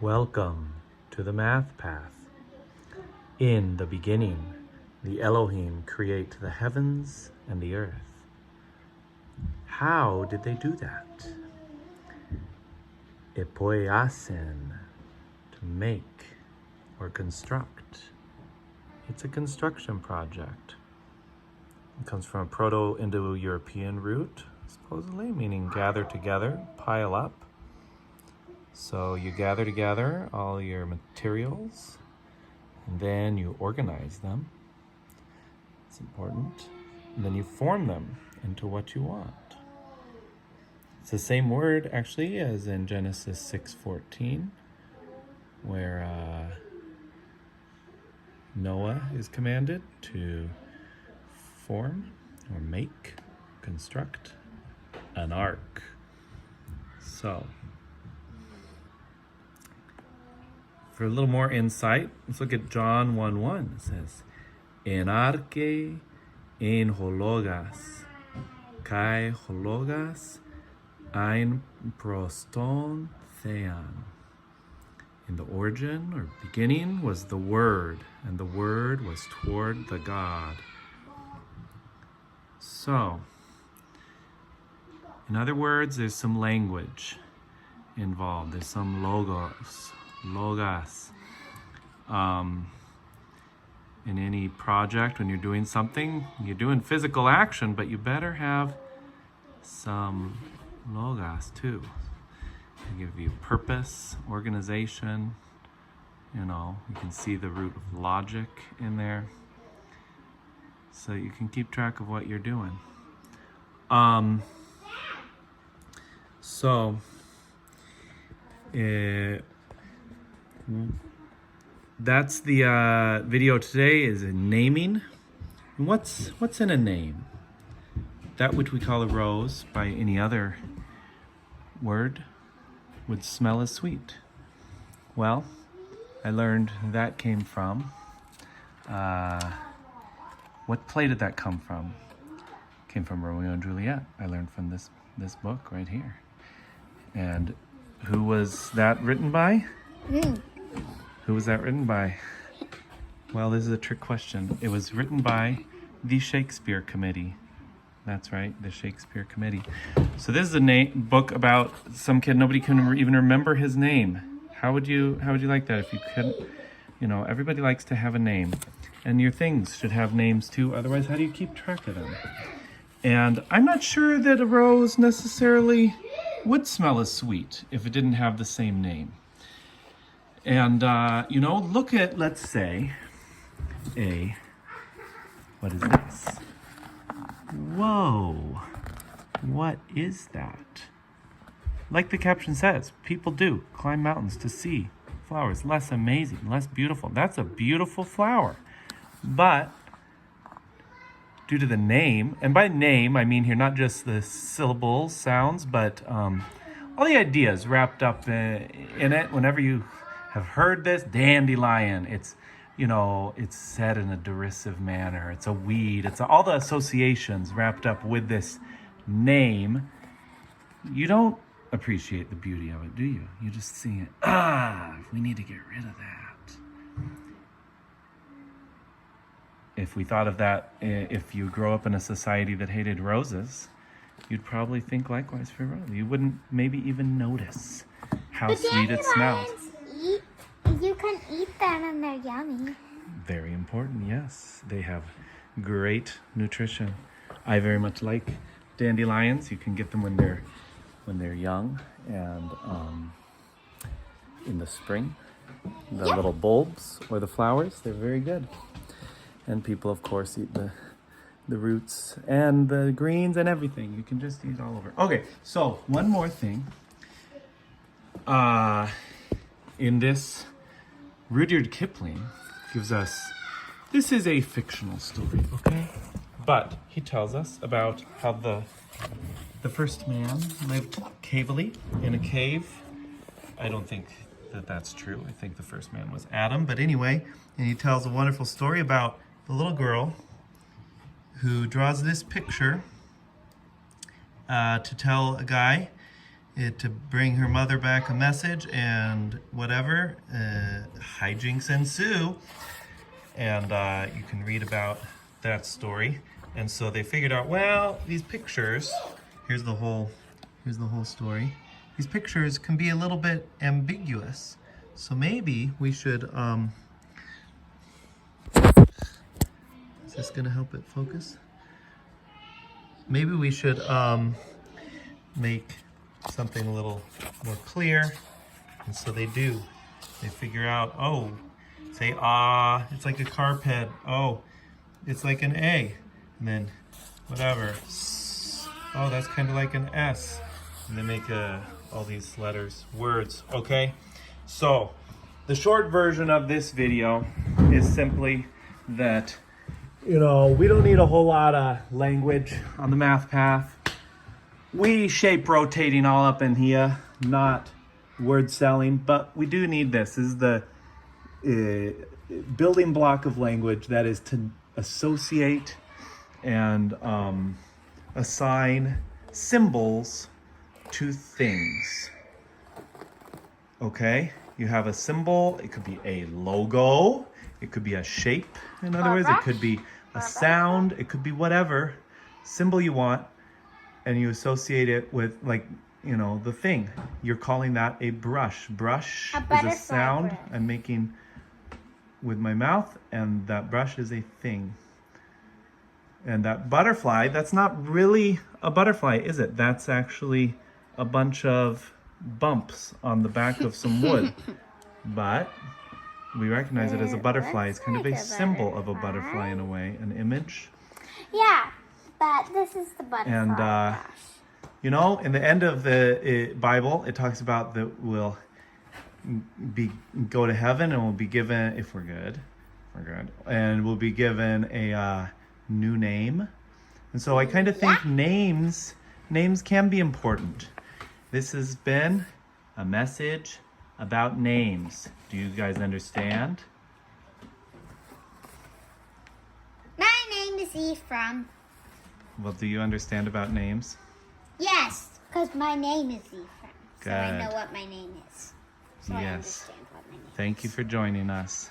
Welcome to the Math Path. In the beginning, the Elohim create the heavens and the earth. How did they do that? Epoiasen, to make or construct. It's a construction project. It comes from a Proto-Indo-European root, supposedly, meaning gather together, pile up. So you gather together all your materials, and then you organize them. It's important. And then you form them into what you want. It's the same word, actually, as in Genesis 6:14, where Noah is commanded to form or make, construct an ark. So, for a little more insight, let's look at John 1:1. It says, En arche en hologas, kai hologas ein proston thean. In the origin or beginning was the Word, and the Word was toward the God. So, in other words, there's some language involved. There's some logos. In any project, when you're doing something, you're doing physical action, but you better have some logos too. They give you purpose, organization, you can see the root of logic in there, so you can keep track of what you're doing. That's the video today, is in naming. And what's in a name? That which we call a rose by any other word would smell as sweet. Well, I learned that came from, what play did that come from? It came from Romeo and Juliet. I learned from this book right here. And who was that written by? Who was that written by? Well, this is a trick question. It was written by the Shakespeare Committee. That's right, the Shakespeare Committee. So this is a book about some kid. Nobody can even remember his name. How would you like that if you couldn't? Everybody likes to have a name, and your things should have names too. Otherwise, how do you keep track of them? And I'm not sure that a rose necessarily would smell as sweet if it didn't have the same name. And, look at, let's say, what is this? Whoa, what is that? Like the caption says, people do climb mountains to see flowers less amazing, less beautiful. That's a beautiful flower. But due to the name, and by name, I mean here not just the syllables, sounds, but all the ideas wrapped up in it. Whenever you have heard this, dandelion, it's said in a derisive manner. It's a weed. It's all the associations wrapped up with this name. You don't appreciate the beauty of it, do you? You just see it. We need to get rid of that. If we thought of that, if you grow up in a society that hated roses, you'd probably think likewise for roses. You wouldn't maybe even notice how sweet it smells. You can eat them and they're yummy. Very important, yes. They have great nutrition. I very much like dandelions. You can get them when they're young and in the spring. The little bulbs or the flowers, they're very good. And people, of course, eat the roots and the greens and everything. You can just eat it all over. Okay, so one more thing. In this, Rudyard Kipling gives us, this is a fictional story, okay? But he tells us about how the first man lived cavely in a cave. I don't think that that's true. I think the first man was Adam. But anyway, and he tells a wonderful story about the little girl who draws this picture to tell a guy it to bring her mother back a message and whatever. Hijinks ensue. And you can read about that story. And so they figured out, well, these pictures, here's the whole story. These pictures can be a little bit ambiguous. So maybe we should, is this gonna help it focus? Maybe we should make something a little more clear. And so they do. They figure out, oh, say ah, it's like a carpet. Oh, it's like an A. And then whatever. Oh, that's kind of like an S. And they make all these letters, words, okay? So, the short version of this video is simply that, we don't need a whole lot of language on the math path. We shape rotating all up in here, not word selling, but we do need this. This is the building block of language, that is to associate and assign symbols to things. Okay? You have a symbol, it could be a logo, it could be a shape, in other words, it could be a sound, it could be whatever symbol you want, and you associate it with, like, the thing. You're calling that a brush. Brush is a sound I'm making with my mouth, and that brush is a thing. And that butterfly, that's not really a butterfly, is it? That's actually a bunch of bumps on the back of some wood. But we recognize it as a butterfly. It's kind of a symbol of a butterfly in a way, an image. Yeah, but this is the butterfly. And, in the end of the Bible, it talks about that we'll go to heaven and we'll be given, if we're good, and we'll be given a new name. And so I kind of think names can be important. This has been a message about names. Do you guys understand? My name is Ephraim. Well, do you understand about names? Yes, because my name is Ephraim. So I Good. know what my name is. So I Yes. understand what my name is. Thank you for joining us.